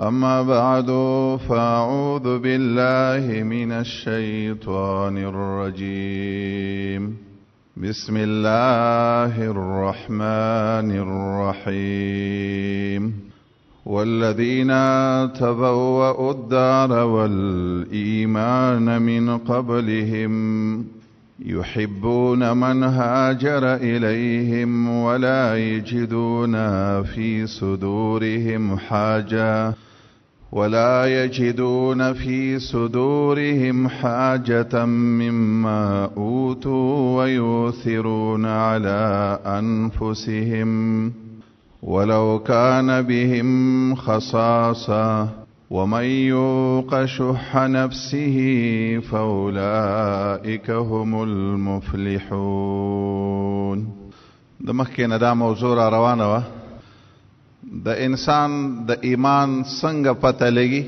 أما بعد فأعوذ بالله من الشيطان الرجيم. بسم الله الرحمن الرحيم. والذين تبوأوا الدار والإيمان من قبلهم يحبون من هاجر إليهم ولا يجدون في صدورهم حاجة مما أوتوا ويؤثرون على أنفسهم ولو كان بهم خصاصة ومن يوق شح نفسه فأولئك هم المفلحون. د مخکې دا موضوع را روانه وه، د انسان د ایمان څنګه پته لګي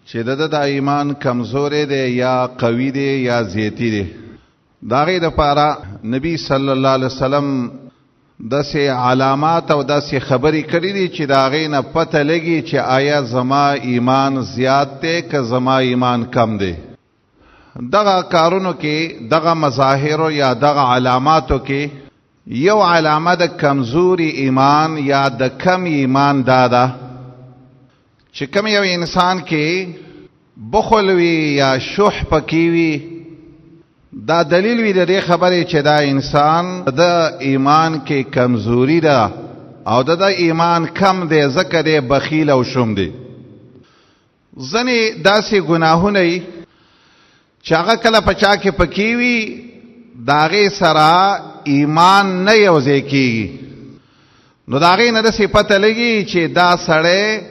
چې د ایمان کمزوري دی یا قوي دی یا زیاتی دی. د هغې دپاره نبی صلی الله علیه وسلم داسې علامات او داسې خبرې کړي دي چې د هغې نه پته لګي چې آیا زما ایمان زیات دی که زما ایمان کم دی. دغه کارونو کې، دغه مظاهرو یا دغه علاماتو کې یو علامه د کمزوري ایمان یا د کم ایمان دا ده چې کم یو انسان کې بخل وي یا شح پکې وي، دا دلیل وی د دې خبرې چې دا انسان د ایمان کې کمزوري ده او د ایمان کم دی، ځکه دی بخیل او شوم دی. ځنې داسې ګناهونه وي چې هغه کله په چا کې پکې وي د هغې سره ایمان نه یوځای کېږي، نو د هغې نه داسې پته لګي چې دا سړی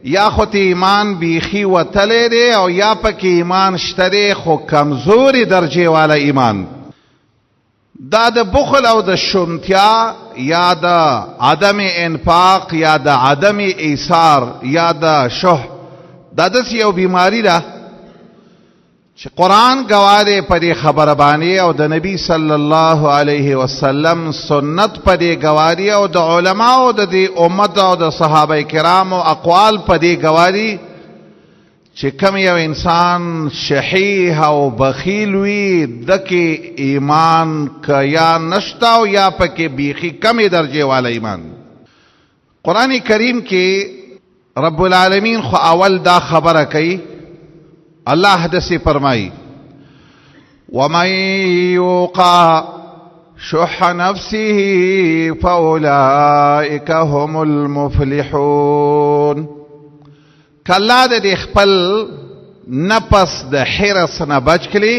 یا خو ته ایمان بیخي وتلی دی او یا پکې ایمان شته دی خو کمزوري درجې والا ایمان. دا د بخل او د شومتیا یا د عدم انفاق یا د عدم ایثار یا د شح، دا داسې یو بیماری ده چې قرآن گواه دی په دې خبره باندې او د نبی صلی الله علیه وسلم سنت په دې گواه دی او د علماو د دې امت او د صحابه کرامو اقوال په دې گواه دی چې کم یو انسان شحیح او بخیل وي دکې ایمان که یا نشتا او یا پکې بیخي کمی درجه والا ایمان. قرآن کریم کې رب العالمین خو اول دا خبره کوي، اللہ دسی فرمائی وَمَن يُوقَ شُحَّ نَفْسِهِ فَأُولَئِكَ هُمُ الْمُفْلِحُونَ. کله د خپل نفس د حرص نه بچ کړي،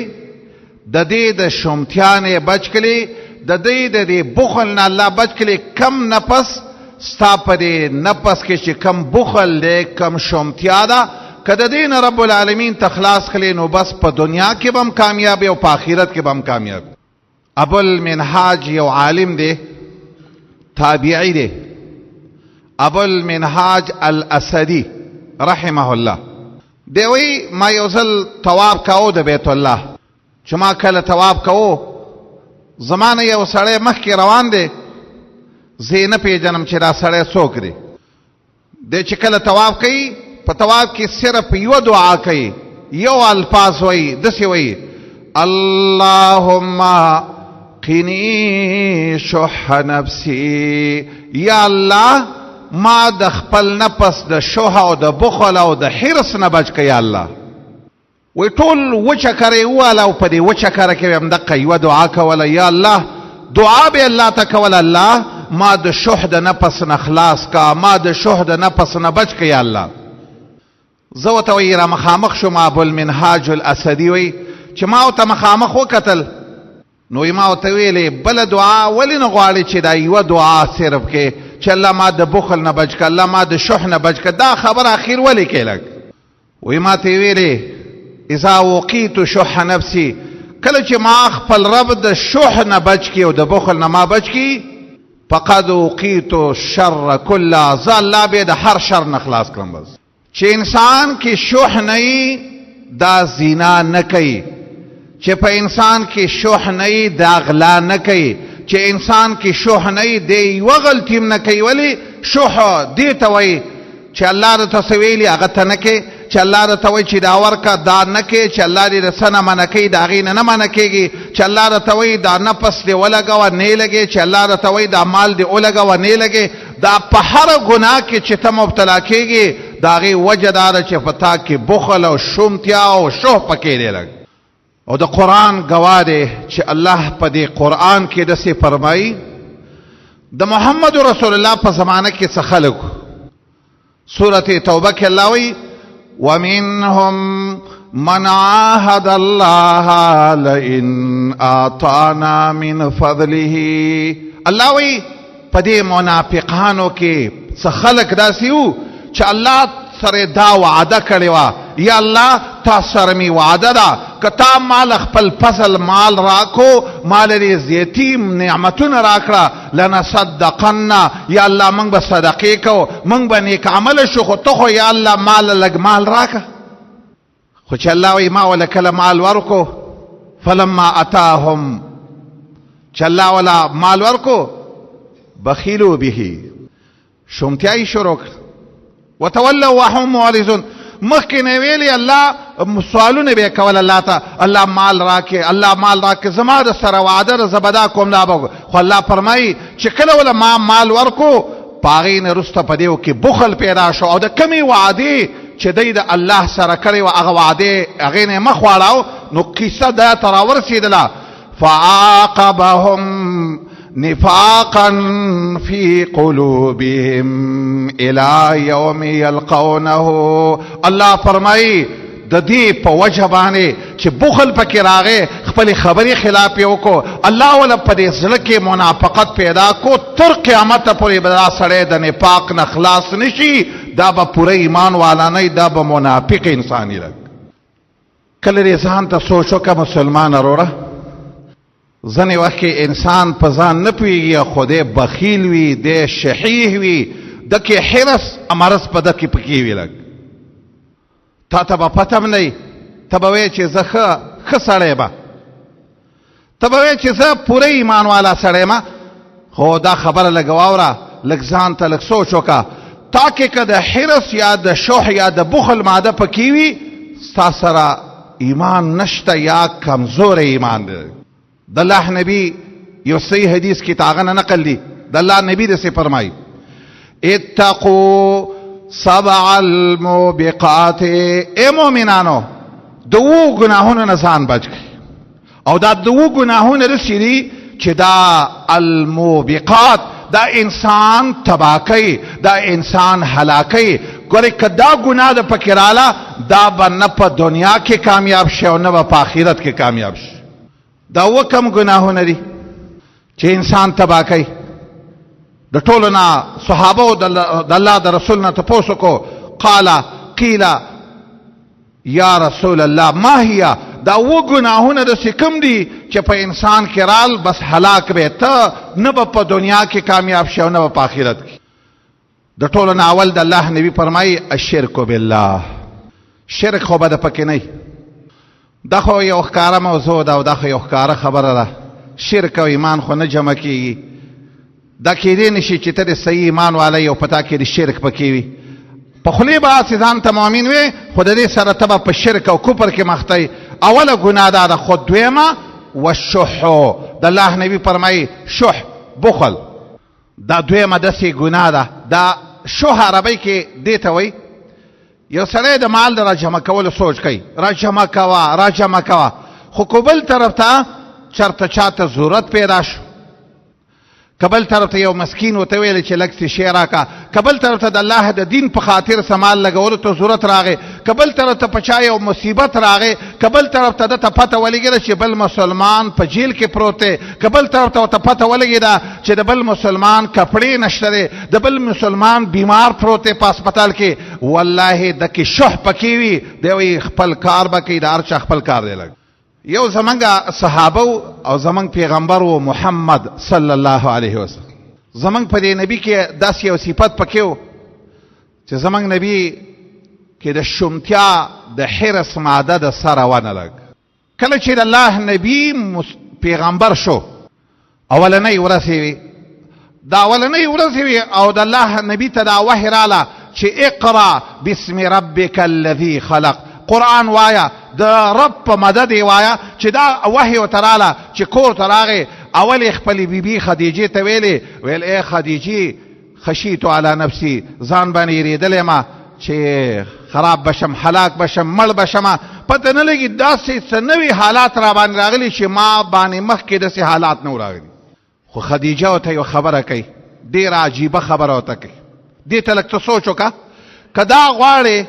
د دې د شومتیا نه بچ کړي، د دې د بخل نه الله بچ کړي. کم نفس ستا په دې نفس کې چې کم بخل دی، کم شومتیا ده، که د دین رب العالمین تخلاص کړي نو بس په دنیا کې به هم کامیاب او په آخرت کې به هم کامیاب. ابو المنهاج یو عالم دی، تابعی دی، ابو المنهاج الاسدی رحمه الله. دی وی ما یو ځل طواف کاوه د بیت الله، چې ما کله طواف کاوه زمانه یو سړی مخکې روان دی، زه نه پیژنم چې دا سړی څوک دی. دی چې کله طواف کوي په طواف کې صرف یو دعا کوي، یو الفاظ وایي، داسې وایي اللهم قنی شح نفسی، یا الله ما د خپل نفس د شح او د بخل او د حرص نه بچ کړه یا الله. وی ټول وچه کرې وواله او په دې وچه کره کې هم دقه یوه دعا کوله، یا الله دعا به الله ته کوله، الله ما د شح د نفس نه خلاص کا، ما د شح د نفس نه بچ کړه یا الله. زه ورته وایي را مخامخ شوم ابو المنهاج الاسدي وایي چې ما ورته مخامخ وکتل، نو ما ورته ویلې بله دعا ولې نه غواړې چې دا یوه دعا صرف کې چې الله ما د بخل نه بچ کړه، الله ما د شح نه بچ کړه، دا خبر اخیر ولې کې لږ. وایي ما ته ویلې اذا وقیت شح نفسي، کله چې ما خپل رب د شح نه بچ کړي او د بخل نه ما بچ کړي، فقد وقیت الشر کله، زه الله به د هر شر نه خلاص کړم. بس چې انسان کې شح نه دا زنا نه کوي، چې په انسان کې شح نه دا غلا نه کوي، چې انسان کې شح نه دی یو غلطی نه کوي. ولی شح دی ته وایي چې الله درته څه ویلي هغه ته نه کې، چې الله درته وایي چې دا ورکه دا نه کې، چې الله دې د څه نه منع کوي د هغې نه منع کېږي، چې الله درته وایي دا نفس دې ولګوه نه لګې، چې الله درته وایي دا مال دې ولګوه نه لګې. دا په هره ګناه کې چې ته مبتلا کېږي د هغې وجه دا ده چې په تا کې بخل او شومتیا او شوه پکې دی لګ. او د قرآن ګواه دی چې الله په دې قرآن کې داسې فرمایي د محمد رسول الله په زمانه کې څه خلک سورة توبه کې الله وایي ومنهم من عاهد الله لئن آتانا من فضله. الله وایي په دې منافقانو کې څه خلک داسې وو چې الله سره دا وعده کړې وه یا الله تا سره مې وعده ده که تا مال خپل فضل مال راکو مال دې زیتیم نعمتونه راکړه لنصدقن یا الله موږ به صدقې کو موږ به نیک عمل شو خو ته خو یا الله مال لږ مال راکه. خو چې الله وایي ما ولا کله مال ورکو فلما اتاهم چې الله ولا مال ورکو بخیلو به شومتیایي شروع کړ وتولوا وهم معرضون. مخکې نه ویلي الله سوالونه به یې کول الله ته الله مال راکې الله مال راکې زما د سره وعده ده زه به دا کوم دا به. خو الله فرمایي چې کله وله ما مال ورکو په هغې نه وروسته په دې کې بخل پیدا شو او د کمې وعدې چې دی د الله سره کړې وه هغه وعدې هغې نه یې مخ واړاو نو قصه دا ته راورسېدله فعاقبهم نفاقا في قلوبهم الى يوم يلقونه. الله فرمایي د دې په وجه باندې چې بخل پکې راغی خپل خبرې خلاف یې وکړو الله ولا په دې زړه کې منافقت پیدا کو تر قیامت پورې به دا سړی د نفاق نه خلاص نشي دا به پوره ایمان والا نه دا به منافق انساني لګ. کله دې ځان ته سوچ وکړه مسلمان وروره ځنې وخت کې انسان په ځان نه پوهېږي خو دی بخیل وي دی شحیح وي د کې حرص امرض په ده کې پکې وي لږ تا ته به پته هم نه وي ته به وایې چې زه ښه سړی به ته به وایې چې زه پوره ایمان والا سړی ما خو دا خبره لږ واوره لږ ځان ته لږ سوچ وکړه تا کې که د حرص یا د شح یا د بخل ماده پکې وي ستا سره ایمان نشته یا کمزور ایمان دی. د الله نبی یو صحیح حدیث کې تاغه نه نقل دی د الله نبی دې څه فرمایي اتقوا سبع الموبقات. ای مؤمنانو د اوو ګناهونو نه ځان بچ کړئ او دا د اوو ګناهونه داسې دي چې دا الموبقات دا انسان تباه کوي دا انسان هلاکوي. ګورئ که دا ګناه د پکې راله دا به نه په دنیا کې کامیاب شي او نه به په آخرت کې کامیاب شي. دا اوه کم ګناهونه دي چې انسان تباه کوي. د ټولو نه صحابو د الله د رسول نه تپوس وکړو قیل یا رسول الله ما هي دا اوه ګناهونه داسې کوم دي چې په انسان کې رال بس هلاک به ته نه به په دنیا کې کامیاب شي او نه به په آخرت کې. د ټولو نه اول د الله نبی فرمایي الشرک بالله. شرک خو به د پکې نه دا خو یو ښکاره موضوع ده او دا خو یو ښکاره خبره ده. شرک او ایمان خو نه جمع کېږي. دا کېدی نشي چې ته د صحیح ایمان والی او په تا کې د شرک پکې وي. په خولې به هسې ځان ته مؤمن وي خو د دې سره ته به په شرک او کفر کې مخته یې. اوله ګناه دا ده. خو دویمه والشحو د الله نبی فرمایي شح بخل دا دویمه داسې ګناه ده. دا شح عربۍ کې دې ته وایي یو سړی د مال د راجمع کولو سوچ کوي راجمع کوه خو که بل طرف ته چرته چاته ضرورت پیدا شو که بل طرف ته یو مسکین ورته ویلې چې لږ څه شی راکړه که بل طرف ته د الله د دین په خاطر څه مال لګولو ته ضرورت راغی که بل طرف ته په چا یو مصیبت راغی که بل طرف ته دته پته ولګېده چې بل مسلمان په جیل کې پروت دی که بل طرف ته ورته پته ولګېده چې د بل مسلمان کپړې نشته دی د بل مسلمان بیمار پروت دی په هسپتال کې والله د کې شح پکې وي دی وایي خپل کار به کوي د هر چا خپل کار دی لګ. یو زمنګ صحابه او زمنګ پیغمبر و محمد صلی الله علیه وسلم زمنګ په دې نبی کې داس یو صفت پکې و چې زمنګ نبی کې د شومتیا د حرص ماده د سره ونه لګ. کله چې د الله نبی پیغمبر شو اولنۍ ورځې وي دا اولنۍ ورځې وي او د الله نبی ته دا وحی راله چې اقرا بسم ربک الذی خلق، قرآن وایا، د رب په مدد وایا. چې دا وحی وتراله چې کور ته راغی، اول خپل بیبي خدیجه ته ویلې، ویل ای خدیجه خشیت علی نفسی، ځان باندې یریدلې ما چې خراب بشم، هلاک بشم، مړ بشم. پته نه لګي داسې څه نوي حالات را باندې راغلي چې ما باندې مخکې داسې حالات نه راغلي. خو خدیجه ورته یو خبره کوي، ډېره عجیبه خبره ورته کوي. دې ته لږ ته سوچ وکړه، که دا غواړې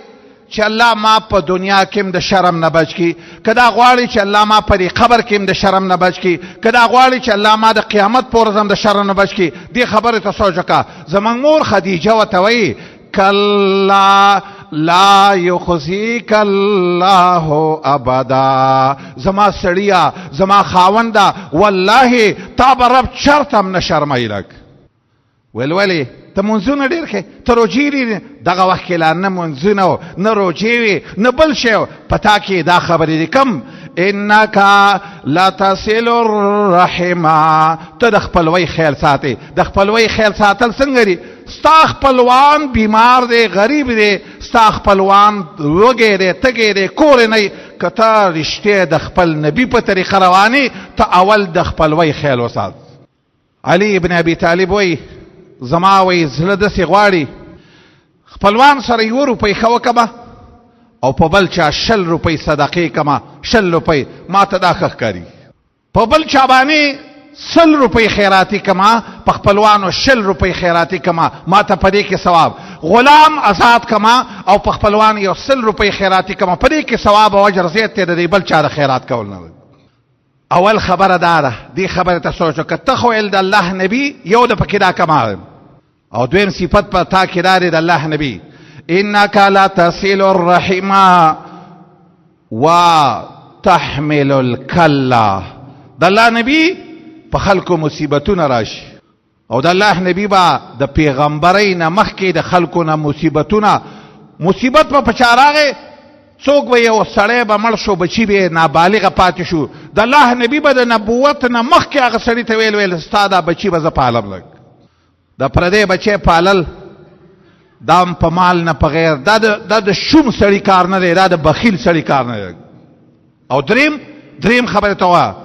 چې الله ما په دنیا کې هم د شرم نه بچ کړي، که دا غواړې چې الله ما په دې قبر کې هم د شرم نه بچ کړي، که دا غواړې چې الله ما د قیامت په ورځ هم د شرم نه بچ کړي، دې خبرې ته سوچ وکړه. زموږ مور خدیجه ورته وایي کلا لا یخزیک الله ابدا، زما سړیا، زما خاونده، والله تا به رب چرته هم نه شرموي. لږ ویل ولې ته منځونه ډېر ښې، ته روجې ډېرې. دغه وخت کې لا نه منځونه و، نه روجې وې، نه بل شی و. په تا کې دا خبرې دي کم، انک لتصل الرحم، ته د خپلوۍ خیال ساتې. د خپلوۍ خیال ساتل څنګه دي؟ ستا خپلوان بیمار دی، غریب دی، ستا خپلوان وږی دی، تږی دی، کور یې نه. که ته رښتیا د خپل نبي په طریقه روانې، ته اول د خپلوۍ خیال وسات. علي ابن ابي طالب وایي زما وایي زړه داسې غواړي خپلوان سره 1 روپۍ ښه وکړمه او په بل چا 20 روپۍ صدقې کړمه. 20 روپۍ ما ته دا ښه ښکاري. په بل چا باندې 100 روپۍ خیراتي کړمه، په خپلوانو 20 روپۍ خیراتي کړمه، ما ته په دې کې ثواب. غلام آزاد کړمه او په خپلوان یو 100 روپۍ خیراتي کړمه، په دې کې ثواب او اجر زیات دی د دې بل چا د خیرات کول نه. اول خبره دا ده، دې خبره ته سوچ وکړه. ته خو د الله نبی یو د پکې دا کمال، او دویم صفت په تا کې دا دی د الله نبی، انک لتصل الرحم وتحمل الکلا. د الله نبی په خلکو مصیبتونه راشي، او د الله نبی با د پیغمبرۍ نه مخکې د خلکو نه مصیبت په چا راغی. څوک به یو سړی به مړ شو، بچی به نابالغه پاتې شو، د الله نبی به د نبوت نه مخکې هغه سړي ته ویل ستا دا بچي به زه پالم. لږ د پردی بچی پالل دا هم په مال نه په غیر، دا د شوم سړي کار نه دی، دا د بخیل سړي کار نه دی. او دریم خبره ته وه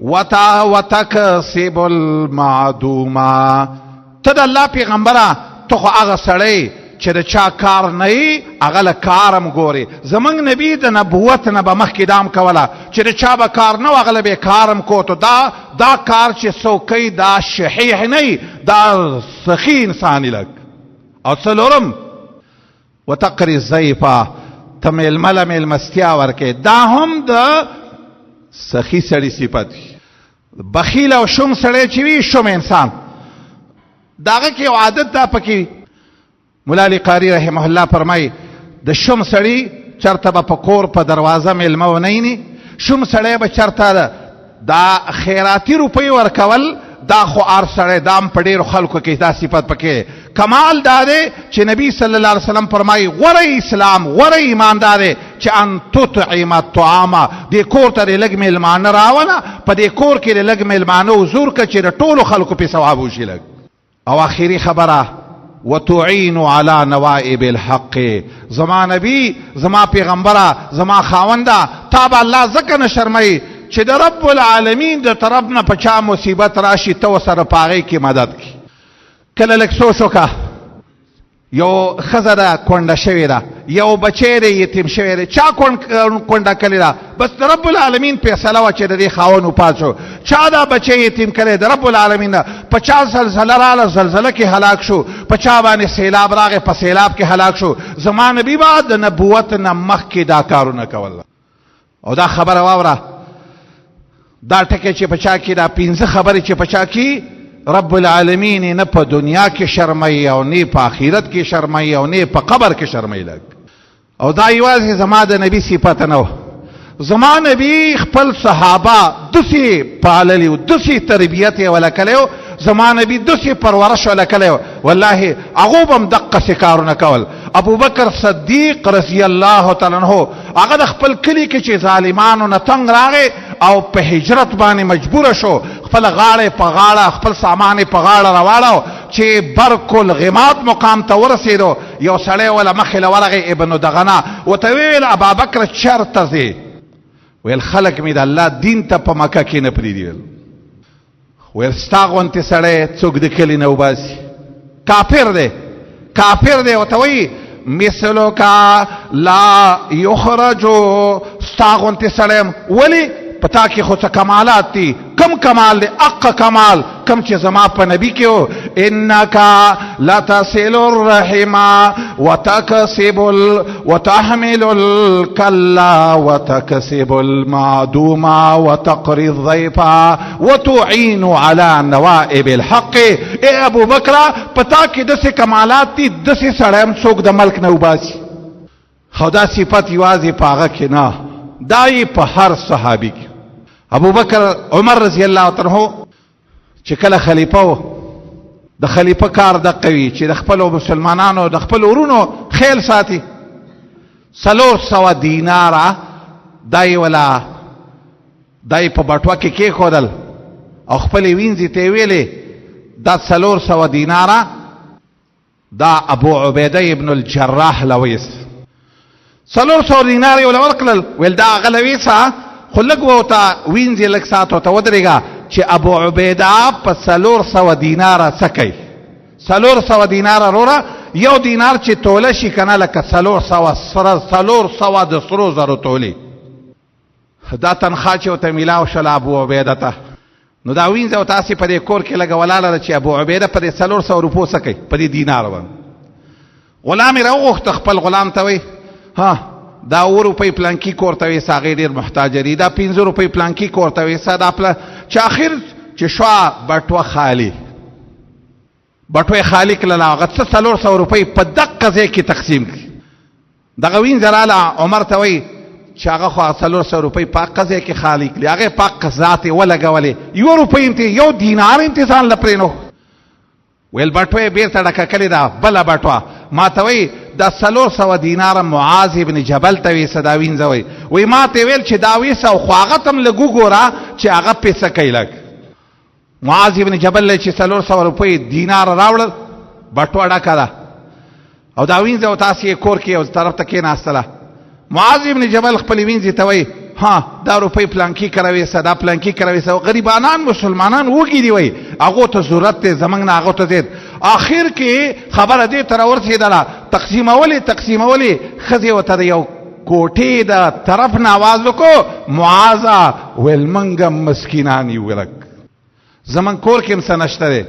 وتکسب المعدومه. ته د الله پیغمبره، ته خو هغه سړی چې د چا کار نه وي هغه له کارم ګوري. زمونږ نبي د نبوت نه به مخکې دام کوله چې د چا به کار نه و هغه له به کارم کوتو. دا کار چې څوک کوي دا شحیح نه وي، دا سخي انسان لږ. او څلورم وتقري الضیفه، ته میلمه له میلمستیا ورکې، دا هم د سخي سړي صفت وي. بخیل او شوم سړی چې وي، شوم انسان، داغه کې یو عادت دا پکې. مولا علی قاری رحمه الله فرمای د شوم سړی چرته به په کور په دروازه میلمه ونیني، شوم سړی به چرته دا خیراتي روپۍ ورکول، دا خو ار سړی دام په ډېرو خلکو کې دا صفت پکې. کمال دا دی چې نبی صلی الله علیه وسلم فرمایي غوره اسلام، غوره ایمان دا دی چې ان تطعم الطعام، دې کور ته دې لږ میلمانه راوله، په دې کور کې دې لږ میلمانه حضور که چې د ټولو خلکو پې ثواب وشي. لږ او آخري خبره وتعین علی نوائب الحق، زما نبی، زما پیغمبره، زما خاونده، تا به الله ځکه نه شرموي چې د رب العالمین د طرف نه په چا مصیبت راشي ته ورسره په هغې کې مدد کړي. کله لږ سوچ وکړه، یو ښځه ده کونډه شوې ده، یو بچی دی یتیم شوی دی. چا کونډه کړې ده؟ بس د رب العالمین فیصله وه چې د دې خاوند وفات شو. چا دا بچی یتیم کړی؟ د رب العالمین ده. په چا زلزله راغله، زلزله کې هلاک شو. په چا باندې سیلاب راغی، په سیلاب کې هلاک شو. زما نبي به د نبوت نه مخکې دا کارونه کول. او دا خبره واوره، دا ټکی چې په چا کې، دا 5 خبرې چې په چا کې رب العالمین نه په دنیا کې شرموي او نه په آخرت کې شرموي او نه په قبر کې شرموي. لږ او دا یوازې زما د نبی صفت نه و، زما نبی خپل صحابه دسې پاللی و، دسې تربیت یې وله کلی و، زما نبی دسې پرورش وله کلی و. والله هغو به هم دقسې کارونه کول. ابوبکر صدیق رضی الله تعالی عنہ هغه د خپل کلي کې چې ظالمانو نه تنګ راغی او په هجرت باندې مجبوره شو، خپل غاړه په غاړه، خپل سامان په غاړه راواړو چې برق الغماد مقام ته ورسېدو یو سړی ولا مخې له ورغی ابن دغنه ورته ویل ابابکر چېرته ځې ویل خلک مې د الله دین ته په مکه کې نه پرېږدي ویل ستا غوندې سړی څوک د کلي نه وباسي کافر دی ورته وایي مثلک لا یخرجو ستا غوندې سړی یم ولې په تا کې خو څه کمالات دي کم کمال دی اقا کمال کم چې زما په نبی کې و انک لتصل الرحم وتحمل الكلا وتكسب المعدوم وتقري الضيف وتعين على نوائب الحق اے ابو بکر پتا کې دسه کمالات دي دسه سړیم څوک د ملک نه وباسي خدا صفت یوازې پاغه کې نه دای په هر صحابي کې ابو بکر عمر رضی الله عنه چې کله خلیفہ و د خلیفہ کار د قوی چې د خپل مسلمانانو د خپل ورونو خیل ساتي 300 دیناره دای په بټوا کې خودل او خپل وینځي ته ویلې دا 300 دیناره دا ابو عبیده ابن الجراح لويس 300 دیناره ولا ورکل ول دا غلويسه خلق وتا وینځي لک ساتو ته ودرېګا چې ابو عبیده په 300 دیناره سکی 300 دیناره رورا یو دینار چې توله شي کنه لکه 300 د سرو زرو تولی دا تنخوا چې ته میلاو شل ابو عبیده ته نو دا وینځه او تاسو په دې کور کې لګولاله چې ابو عبیده په 300 روپو سکی په دې دینار باندې غلام راوغخت خپل غلام ته وي ها دا 1 روپۍ پلانکی کورته وي ساغې ډیر محتاج دي دا 15 روپۍ پلانکی کورته وي صدا پلا چې اخر چې شوا بټوه خالی کله هغه 300 روپۍ په دقه ځای کې تقسیم کړي دغه وین زراله عمر ته وي چې هغه خو 300 روپۍ په قضیه کې خالی کړي هغه پاک ذات ولګولې 1 روپۍ یو دینار انتظار لپرینو ویل بټوه بیرته ډکه کړي دا بل بټوه ما ته وی دا 300 دینار معاذ ابن جبل ته وی صداوین زوي وی ما ته ویل چې دا وی سو خواغتم لګو ګورا چې هغه پیسې کایلک معاذ ابن جبل چې 300 روپۍ دینار راوړل بټوه ډکا او دا وین زو تاسو کور کې او طرف ته کې ناستله معاذ ابن جبل خپل وینځي ته وی ها دا روپۍ پلانکی کراوي صدا پلانکی کراوي سو غریبانان مسلمانان وګي دی وی هغه ته ضرورت ته زمنګ نه هغه ته زید اخر کې خبره دې تر ورسېدله تقسیمولي خزي وته یو کوټې د طرف نه आवाज وکړو معاذ ول منګم مسکینانی ولک زمن کور کې مسنشته دی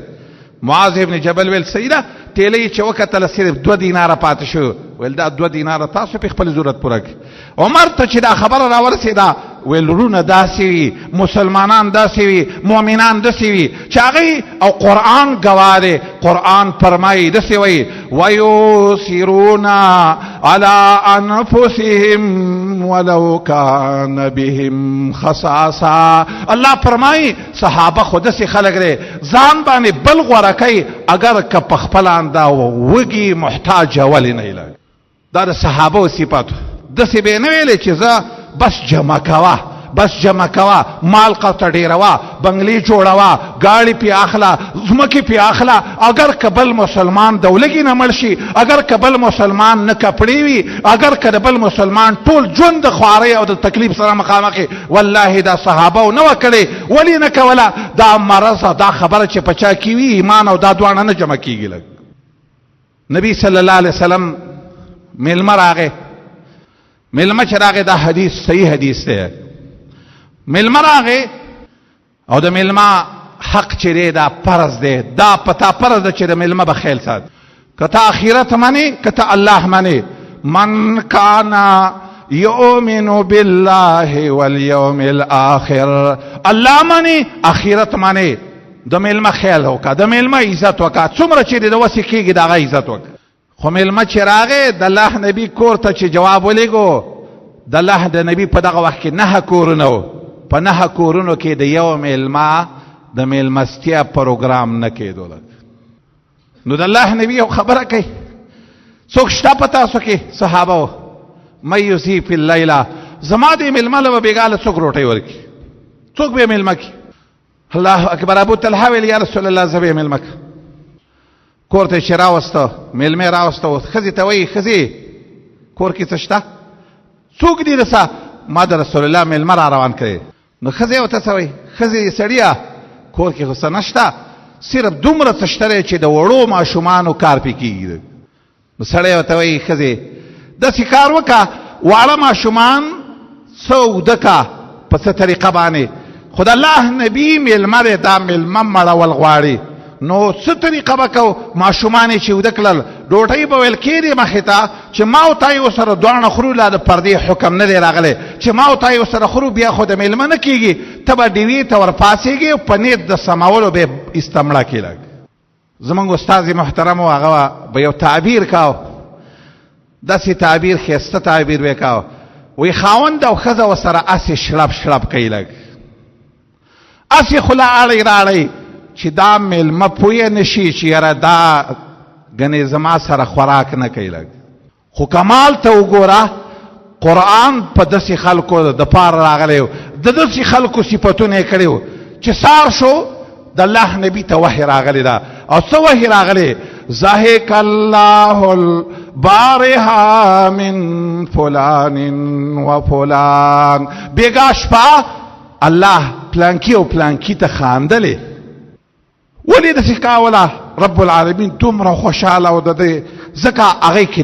معاذ ابن جبل ویل سیدا تیلې چې وکتل صرف 2 دیناره پات شو ول دا 2 دیناره تاسو په خپل ضرورت پوره کړئ عمر ته چې دا خبره راورسېده ویل رونه داسې وي مسلمانان داسې وي مؤمنان داسې وي چې هغه او قرآن گواه دی قرآن فرمایي داسې وي ويؤثرون على انفسهم ولو كان بهم خصاصه الله فرمایي صحابه خود سي خلق دي ځان باندې بل غوړه کوي اگر که په خپل انده وږي محتاج ولې نه دا د صحابه صفات داسې به نه ویلې چې زه بس جمع کوا مال قطع ډیروا بنگلی جوړوا گاڑی پی اخلا زمکی پی اخلا اگر کبل مسلمان دولګي نه مرشي اگر کبل مسلمان نه کپړی وي اگر کبل مسلمان ټول ژوند خواري او د تکلیف سره مخامخ والله دا صحابه نو کړي ولی نه کولا دا مرزه دا خبره چې پچا کی وی ایمان او دا دوانه نه جمع کیږي لګ نبی صلی الله علیه وسلم ملمر راغه ملما چراغه دا حدیث صحیح حدیث دی ملما راغه او د ملما حق چره دا فرض دی دا پتا فرض د چره ملما بخیل سات کته اخرت معنی کته الله معنی من کانا یؤمن بالله والیوم الاخر الله معنی اخرت معنی د ملما خیال وکا د ملما عزت وکا څومره چره د وسی کیږي دا عزت وکا خو ملما چراغه د الله نبی کور ته چې جواب ولېګو د الله د نبی په دغه وخت کې نه کورونو په نه کورونو کې د یو ملما د ملمستیا پروګرام نه کېدو نو د الله نبی یو خبره کوي څوک شته پتا څوک صحابه مې یوسی فی الليل زما د ملما له بیګاله څوک روټي ورکی څوک به ملما کی الله اکبر ابو طلحه ویل یا رسول الله زبې ملما کور ته چې راوسته میلمه راوسته ښځې ته وایي ښځې کور کې څه شته څوک دي رسه ما د رسول الله میلمه را روان کړی نو ښځې ورته څه وایي ښځې سړیه کور کې خو څه نشته صرف دومره څه شته دی چې د وړو ماشومانو کار پې کېږي نو سړی ورته وایي ښځې داسې کار وکړه واړه ماشومان څه اوده که په څه طریقه باندې خو د الله نبي میلمه دی دا میلمه مړول غواړي نو څه طریقه به کوو ماشومان یې چې اوده کړل ډوډۍ به ویل کېږي مخې ته چې ما او تا یې ورسره دواړه خورو لا د پردې حکم نه دی راغلی چې ما او تا یې ورسره خورو بیا خو د میلمه نه کېږي ته به ډیوې ته ورپاڅېږې او په نیت د سمولو به یې استمړه کې لږ زمونږ استاذ محترم و هغه به یو تعبیر کاو داسې تعبیر ښایسته تعبیر به یې کاو وی خاوند او ښځه ورسره هسې شړپ شړپ کوي لږ هسې خوله اړی راړی چې دا میلمه پویه نشي چې یاره دا ګنې زما سره خوراک نه کوي لږ خو کمال ته وګوره قرآن په داسې خلکو د پاره راغلی و د داسې خلکو صفتونه یې کړي و چې سار شو د الله نبي ته وحی راغلی ده او څه وحی راغلی ضحک الله البارحه من فلان و فلان بیګا شپه الله پلانکی او پلانکی ته خاندلې ولې داسې کاوله رب العالمین دومره خوشحاله او د دې ځکه هغې کې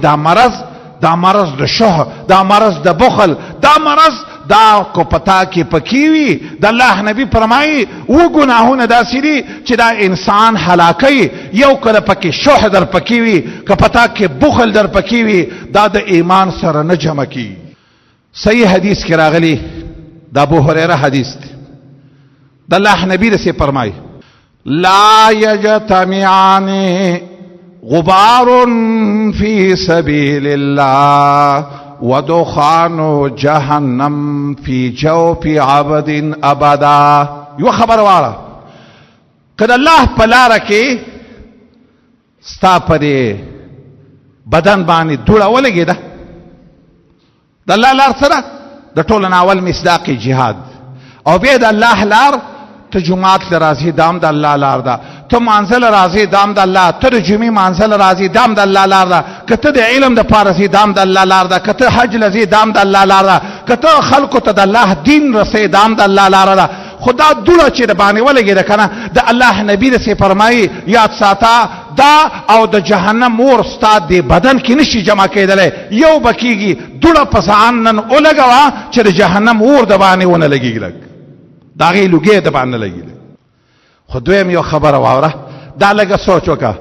دا مرض د شه دا مرض د بخل دا مرض دا کو پتا کې پکې وي د الله نبی فرمایي و ګناهونه داسې دي چې دا انسان هلاکوي یو کله پکې شه در پکې وي که پتا کې بخل در پکې وي دا د ایمان سره نه جمع کیږي صحیح حدیث کې راغلی د ابو هريره حدیث دی د الله نبی داسې فرمایي لا يجتمعان غبار في سبيل الله ودخان جهنم في جوف عبد ابدا یو خبر واړه کله الله په لاره کې ستا پرې بدن باندې دوړه ولګېده د الله لار سره د ټولو نه اول مصداقي جهاد او بیا د الله لار ته جماعت لراځي دام د الله لار ده ته مانزل راځي دام د الله ته د جمعې مانزل راځي دام د الله لار ده که ته د علم د پاره راځي دام د الله لار ده که ته حج لځي دام د الله لار ده که ته خلکو ته د الله دین رسې دام د الله لار ده خدا دوړه چې د باندې ولګېده که نه د الله نبي داسې فرمایي یاد ساته دا او د جهنم اور ستا د بدن کې نشي جمع کېدلی یو به کېږي دوړه په ځان نن ولګوه چې د جهنم اور د باندې ونه لګېږي لږ د هغې لوګې د باندې لګېږي خو دویم یو خبره واوره دا لږه سوچ وکړه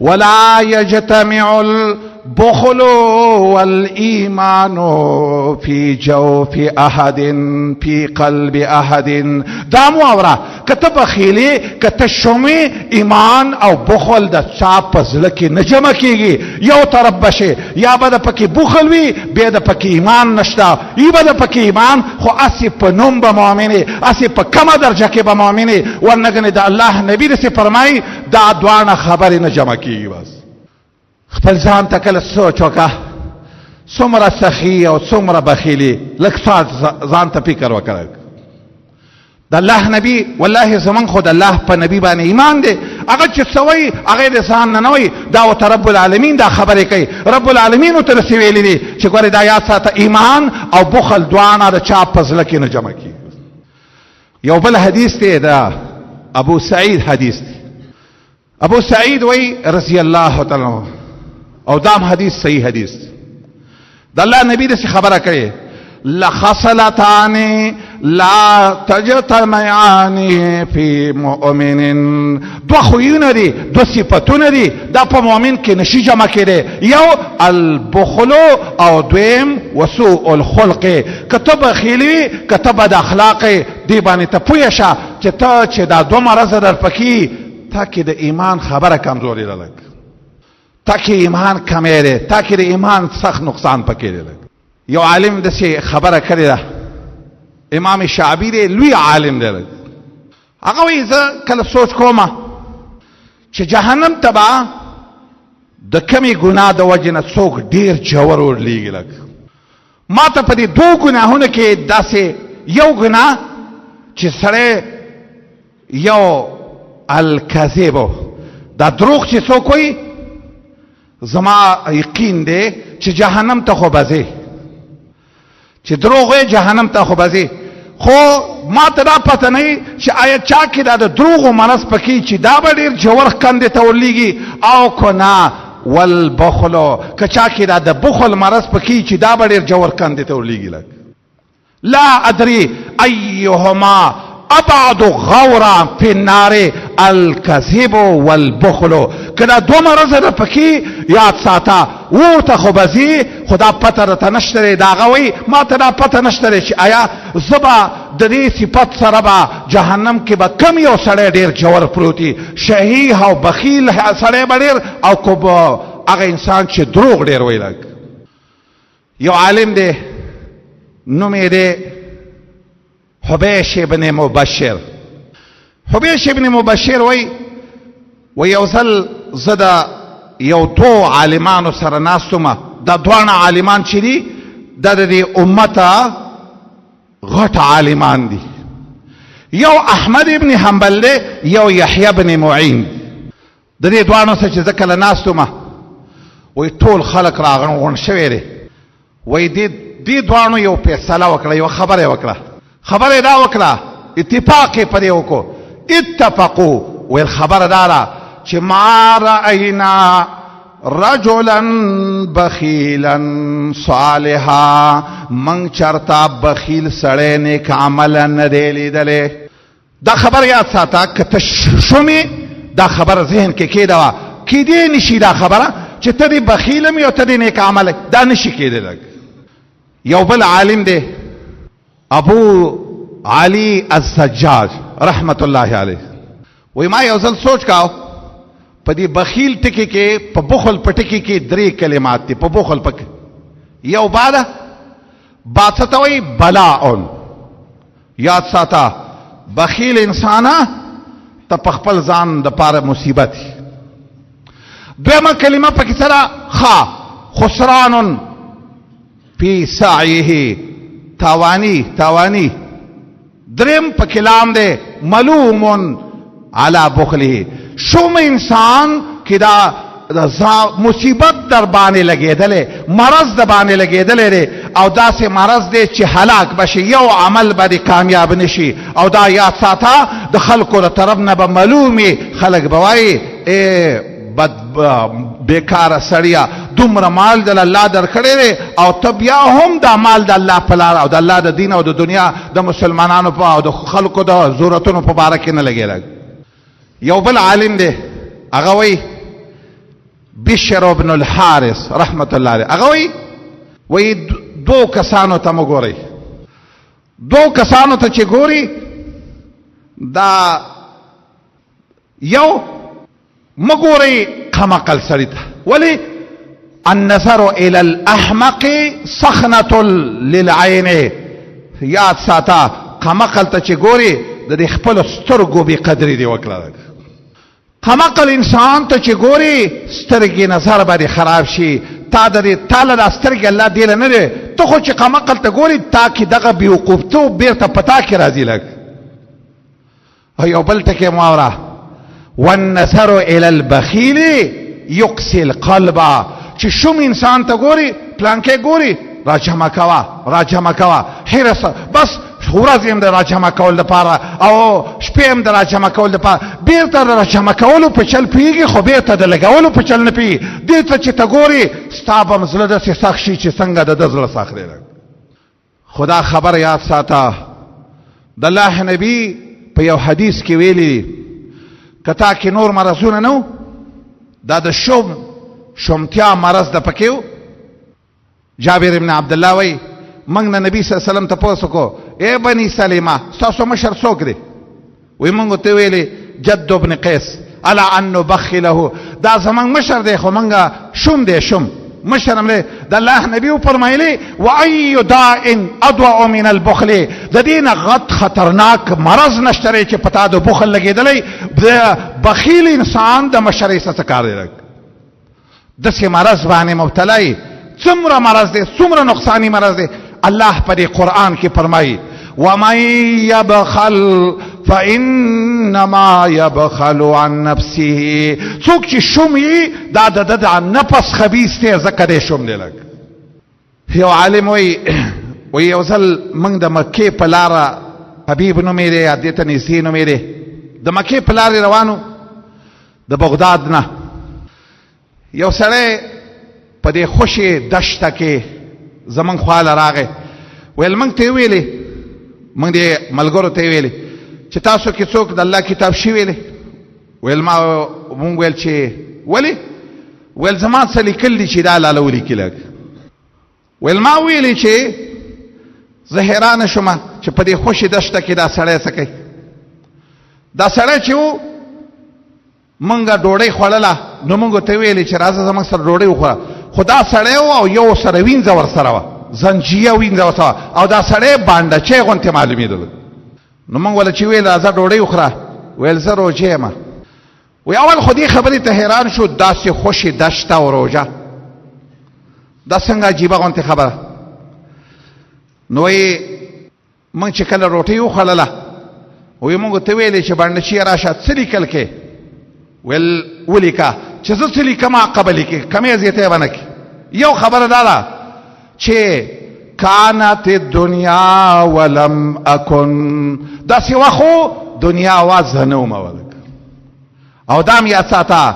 ولا یجتمع البخل والایمان فی جوف احد فی قلب احد دا مو اوره که ته بخیلې که ته شومې ایمان او بخل د چا په زړه کې نه جمع کېږي یو طرف به شي یا به د پکې بخل وي بیا د پکې ایمان نشته ای به د پکې ایمان خو هسې په نوم به مؤمنې هسې په کمه درجه کې به مؤمنې ورنه ګنې د الله نبي داسې فرمایي دا دواړه خبرې نه جمع کېږي بس خپل ځان ته کله سوچ وکړه څومره سخي او څومره بخیلي لږ ځان ته فکر وکړه د الله نبی والله زمون خو د الله په نبی باندې ایمان دی هغه چې څه وایي هغه د ځان نه وایي دا ورته رب العالمین دا خبرې کوي رب العالمین ورته داسې ویلي دي چې ګورې دا یاد ساته ایمان او بخل دواړه د چا په زړه کې نه جمع کېږي یو بل حدیث دی دا ابو سعید حدیث دی ابو سعید وایي رضی الله تعالی عنہ او دام حدیث صحیح حدیث د الله نبی داسې خبره کوي لخصلتان لا تجتمعان في مؤمن دو خویونه دي دو صفتونه دي دا په مؤمن کې نشي جمع کېدی یو البخل او دویم وسوء الخلق کته بخیلی کته بد اخلاق دی باندې ته پوه شه چې ته چې دا دو مرزه در پکې تا کې د ایمان خبره کمزوري ده لګ تا کې ایمان کمې ده تا کې د ایمان سخت نقصان پکې ده یو عالم داسې خبره کړې ده امام شعبی دی لوی عالم دی هغه وایي زه کله سوچ کومه چې جهنم ته به د کمې ګناه د وجې نه څوک ډېر ژور ورلېږي لږ ما ته په دې دوو ګناهونو کې داسې یو ګناه چې سړی یو الکذب دا دروغ چې څوک وایي زما یقین دی چې جهنم ته خو بځې، چې دروغ وایي جهنم ته خو بځې. خو ما ته دا پته نه وي چې آیا چا کې دا د دروغو مرض پکې چې دا به ډېر ژور کندې ته ورلیږي او که نه والبخلو، که چا کې دا د بخل مرض پکې چې دا به ډېر ژور کندې ته ورلیږي. لږ لا ادري ایهما ابعد غورا فی النار الکذب والبخل. کدا دو مرض ده پکې یاد ساته ورته خو بځي، خدا پته راته نشته دا غوي ما ته دا پته نشته چې آیا زبا د دې صفت سره به جهنم کې به کم یو سړی ډېر جوړ پروتي، شهیح او بخیل سړی به ډېر، او کو هغه انسان چې دروغ ډېر وایي. لږ یو عالم دی نوم یې دی حبیش ابن مبشر. حبیش ابن مبشر وای یو ځل زه د یو دو عالمانو سره ناستم. دا دوانه عالمان چې دي دا د دې امته غټ عالمان دي. یو احمد ابن حنبل دی، یو یحیی ابن معین. د دې دوانو سره چې زه کله ناستم وای ټول خلک راغونډ شوي دي. وای دې دوانو یو فیصله وکړه، یو خبره وکړه. خبره دا وکړه، اتفاق یې پرې وکړو. اتفقوا ویل خبره داره چې ما رأینا رجلا بخیلا صالحا، من چرتا بخیل سړی نیک عمله نه دی لیدلی. دا خبر یاد ساته، که ته شومې دا خبر ذهن کې کېده کېدی نشي دا خبره چې ته دې بخیل م او ته دې نیک عمله، دا نشي کېدلی. یو بل عالم دی ابو علی الزجاج رحمت الله علیه، وی ما یو ځل سوچ کاو په دې بخیل ټکی کې، په بخل په ټکی کې درې کلمات دي. په بخل پکې یو باده باڅته وی بلاء، یاد ساته بخیل انسانه ته په خپل ځان د پاره مصیبت. دویمه کلمه پکې سره خا خسران فی سعیه، تاوانی. درم په کلام دے ملوم علی بخله. شوم انسان کی دا مصیبت در باندې لګیدلې، مرض در باندې لګیدلې دی، او دا سه مرض دی چې هلاک بشي، یو عمل باندې کامیاب نشي. او دا یاد ساته د خلکو له طرف نه به ملومي، خلک بوای ای بد بیکاره سړیا، دومره مال د الله درکړی دی او ته بیا هم دا مال د الله په لار او د الله د دین او د دنیا د مسلمانانو په او د خلکو د ضرورتونو په باره کې نه لګېږي. یو بل عالم دی هغه وایي بشر ابن الحارث رحمت الله علیه، هغه وایي دو کسانو ته مو ګورئ، دو کسانو ته چې ګوري دا یو مګورئ قمقل سړي ته. ولی النظر الى الاحمق سخنة للعين، یاد ساته قمقل ته چې ګوري د خپل سترګو به قدرې دی وکړه. قمقل انسان ته چې ګوري سترګې نظر باندې خراب شي، تا د تعالی د سترګې الله دی نه دی، ته خو چې قمقل ته ګوري تا کې دغه بیوقوفتو بیرته پتا کې راځي. لګ یو بل ټکی ماوره والنظر الى البخیل یقسی القلب، چې شوم انسان ته ګوري پلانکې ګوري راجمه کوا حرس، بس ورځ هم د راجمه کول لپاره او شپې هم د راجمه کول لپاره، بیرته د راجمه کولو په چل پیږي خو بیرته د لګولو په چل نه پیږي. دې ته چې ته ګوري ستا به زړه داسې سخت شي چې څنګه د ده زړه سخت دی. خدا خبر یاد ساته د الله نبی په یو حدیث کې ویلي کتا کې نور مرضونه نو دا د شومتیا مرض د پکېو. جابر ابن عبد الله وای موږ نه نبی صلی الله علیه وسلم ته پوښتنه کو اے بني سلیمه تاسو مشر څوک دی؟ وای موږ ته ویلي جد ابن قیس الا ان نبخله، دا زمنګ مشر دی خو موږ شوم دی شوم مشر امره. د الله نبی فرمایلی و ای داء ادوا من البخل، د دین غت خطرناک مرض نشته چې پتا د بخل لګیدلې. د بخیل انسان د مشرۍ څخه کار دی، د څه مرض باندې مبتلای. څومره مرض دی، څومره نقصانی مرض دی. الله په قرآن کې فرمایي ومن یبخل فانما يبخل عن نفسه. څوک چې شوم یې دا د نفس خبیث دی ځکه دی شوم دی. لګ یو عالم وی یو ځل موږ د مکې په لاره حبیب نومې دی یا دې ته نږدې نومې دی د مکې په لارې روانو د بغداد نه یو سړی په دې خوشې دشته کې زمونږ خواله راغی. ویل موږ ته یې ویلې موږ دې ملګرو ته یې ویلې چې تاسو کې څوک د الله کتاب شي ویلې. ویل مونږ ویل چې ولې؟ ویل زما څه لیکل دي چې دا لاله ولیکي. لږ ویل ما ویلې چې زه حیرانه شوم چې په دې خوشې دشته کې دا سړی څه کوي. دا سړی چې و مونږه ډوډۍ خوړله نو مونږ ته ویلې چې راځه زموږ سره ډوډۍ وخوره. خو دا سړی و او یو سره وینځه ورسره وه زنجیه وینځه ورسره او دا سړی بانډچی غوندې معلومېدل. نو مونږ وله چې ویل راځه ډوډۍ وخوره. ویل زه روژه یم. وی اول خو دې خبرې ته حیران شو داسې خوشې دشته او روژه دا څنګه عجیبه غوندې خبره. نو یې مونږ چې کله روټۍ وخوړله وی مونږ ته ویلې چې بانډچي راشه څه لیکل کې. ویل ولیکه چې زه څه لیکم عقبه لیکې کمې زیاتې به نه کې. یو خبره دا ده چې کانت الدنیا ولم اکن داسې وخت خو دنیا وازه نه ومه ولک او دام یاد ساته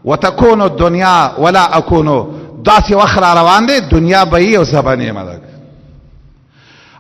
وتکون الدنیا ولا اکونو داسې وخت را روان دی دنیا به یې او زه به نه یم.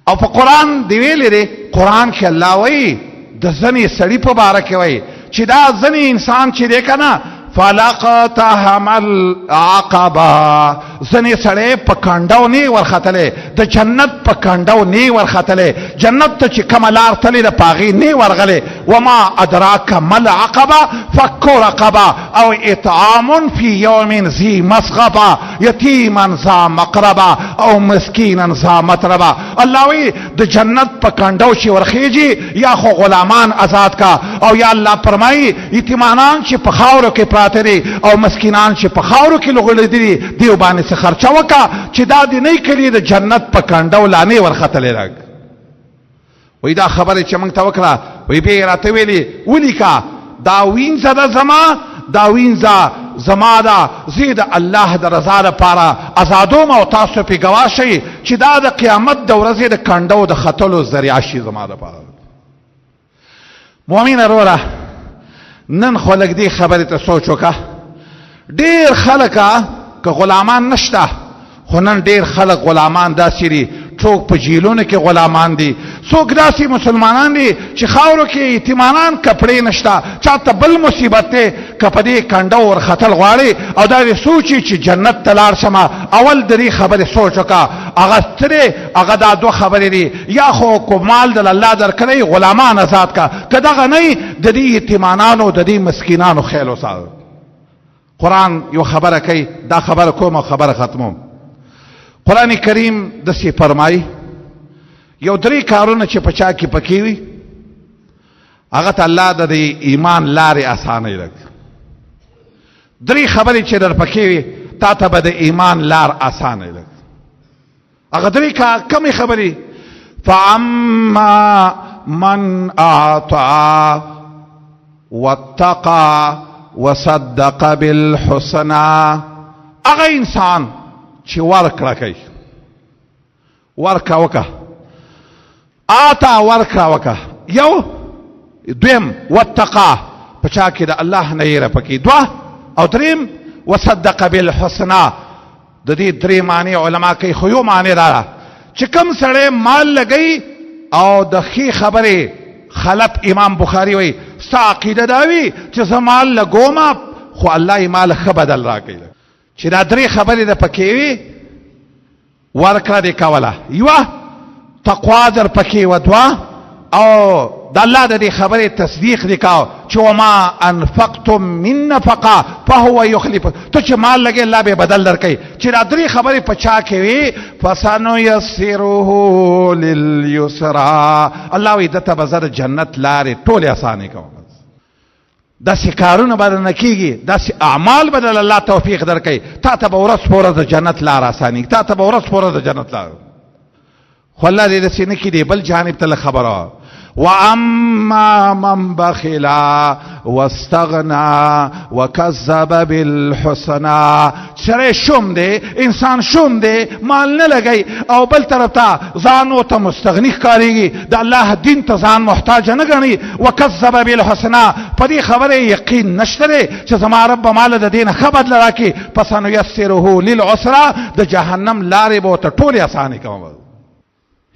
او په قرآن دی ویلې دی قرآن کې الله وایي د ځنې سړي په باره کې وایي چې دا ځنې انسان چې دی که نه فلقتهم العقبه ځنې سړی په کنډو نه ورختلی د جنت په کنډو نه ورختلی جنت ته چې کومه لار تللی ده په هغې نه ورغلی. وما ادراک ما العقبه فک رقبه او اطعام فی یوم ذی مسغبه یتیما ذا مقربه او مسکینا ذا متربه. الله وی د جنت په کنډو چې ورخیږي یا خو غلامان آزاد کا او یا الله فرمایي یتیمانان چې په خاورو کې پراته دي او مسکینان چې په خاورو کې لغړېدلي دي دیو باندې څه خرچه وکړه چې دا دې نه کړي د جنت په کنډو لا نه ورختلی. راک وی دا خبرې چې موږ ته وکړه وی بیا یې راته ویلې ولیکه دا وینځه ده زما دا وینځه زما ده زه د الله د رضا لپاره ازادوم او تاسو پې ګواه شئ چې دا د قیامت د ورځې د کنډو د ختلو ذریعه شي زما لپاره. مؤمنه وروره نن خو لږ دې خبرې ته سوچ وکړه. ډېر خلکه که غلامان نشته خو نن ډېر خلک غلامان داسې دي څوک په جیلونو کې غلامان دي څوک داسې مسلمانان دي چې خاورو کې یتیمانان کپړې نشته چاته بل مصیبت دی که په دې کنډو ورختل غواړي او دا دې سوچي چې جنت ته لاړ شمه اول د دې خبرې سوچ وکړه. هغه څه دی هغه دا دوه خبرې دي یا خو کومال د الله درکړی غلامان آزاد کا که دغه نه د دې یتیمانانو د دې مسکینانو خیال وساته. قرآن یو خبره کوي دا خبره کوم او خبره ختموم. قرآن کریم داسې فرمایي یو درې کارونه چې په چا کې پکې وي هغه ته الله د ایمان لارې اسانوي. لږ درې خبرې چې در پکې وي تا ته به د ایمان لار اسانوي. لږ هغه درې کمې خبرې فاما من اعطى واتقى وصدق بالحسنى هغه انسان چې ورکړه کوي ورکړه وکړه آتا ورکړه وکړه یو دویم واتقى په چا کې د الله نه یېره پکې دوه او دریم وصدق بالحسنى د دې درې معنی علما کوي خو یو معنی دا چې کوم سړی مال لګوي او د ښې خبرې خلف امام بخاری وایي ستا عقیده دا وي چې زه مال لګومه خو الله یې مال ښه بدل راکوي. چې دا درې خبرې د پکې وي ورکړه دې کوله یوه تقوا در پکې وه دوه او د الله د دې خبرې تصدیق دې کاو چې وما انفقتم من نفقه فهو یخلفه ته چې مال لګې الله به بدل درکوي. چې دا درې خبرې په چا کې وي فسنیسره للیسرا الله وایي دته به زه د جنت لارې ټولې اسانې کوم. داسې کارونه به نه کېږي داسې اعمال به الله توفیق درکوي تا ته به ورځ په ورځ د جنت لار اسانېږي تا ته به ورځ په ورځ د جنت لار. خو الله دې داسې نه کړي بل جانب ته خبره واما من بخل واستغنى وكذب بالحسنى. سره شوم دی، انسان شوم دی، مال نه لګي او بل طرف ته ځان ته مستغنی ښکارېږي، د الله دین ته ځان محتاج نه ګڼي. وکذب بالحسنى، په دې خبره یقین نشته دی چې زما رب مال د دین ښه بدله راکړي. فسنیسره للعسرى، د جهنم لارې به ورته ټولې اسانې کوم.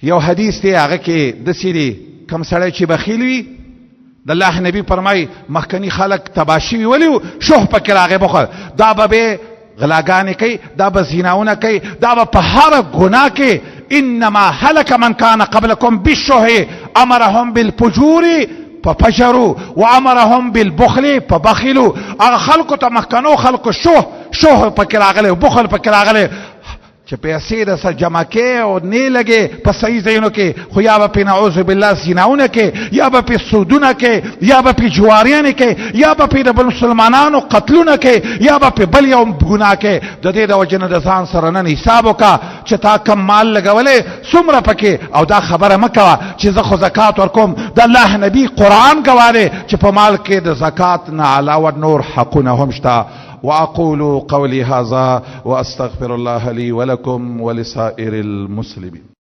یو حدیث دی هغه کې داسې دی کم سړی چې بخیل وي، د الله نبی فرمای مخکنی خلق تباشي ولیو شوه پکې راغی بخل، دا به غلاګانې کوي، دا به زیناونه کوي، دا به په هر ګناه کې. انما هلك من كان قبلكم بالشوه امرهم بالفجور ففجروا وامرهم بالبخل فبخلوا. هغه خلقو ته مخکنو خلقو شوه پکې راغلی، بخل پکې راغلی چې پیسې د سره جمع کې او نه لګي په صحیح ځایونو کې، خو یا به په نعوذ بالله زیناونه کې، یا به په سودونه کې، یا به په جواریانه کې، یا به په مسلمانانو قتلونه کې، یا به په بل یو ګناه کې. د دې د وجه نه د ځان سره نن حساب وکړه چې تا کم مال لګولې څومره پکې، او دا خبره مه کوه چې زه خو زکات ورکوم. د الله نبی قرآن ګواه دی چې په مال کې د زکات نه علاوه نور حقونه هم شته. وأقول قولي هذا وأستغفر الله لي ولكم ولسائر المسلمين.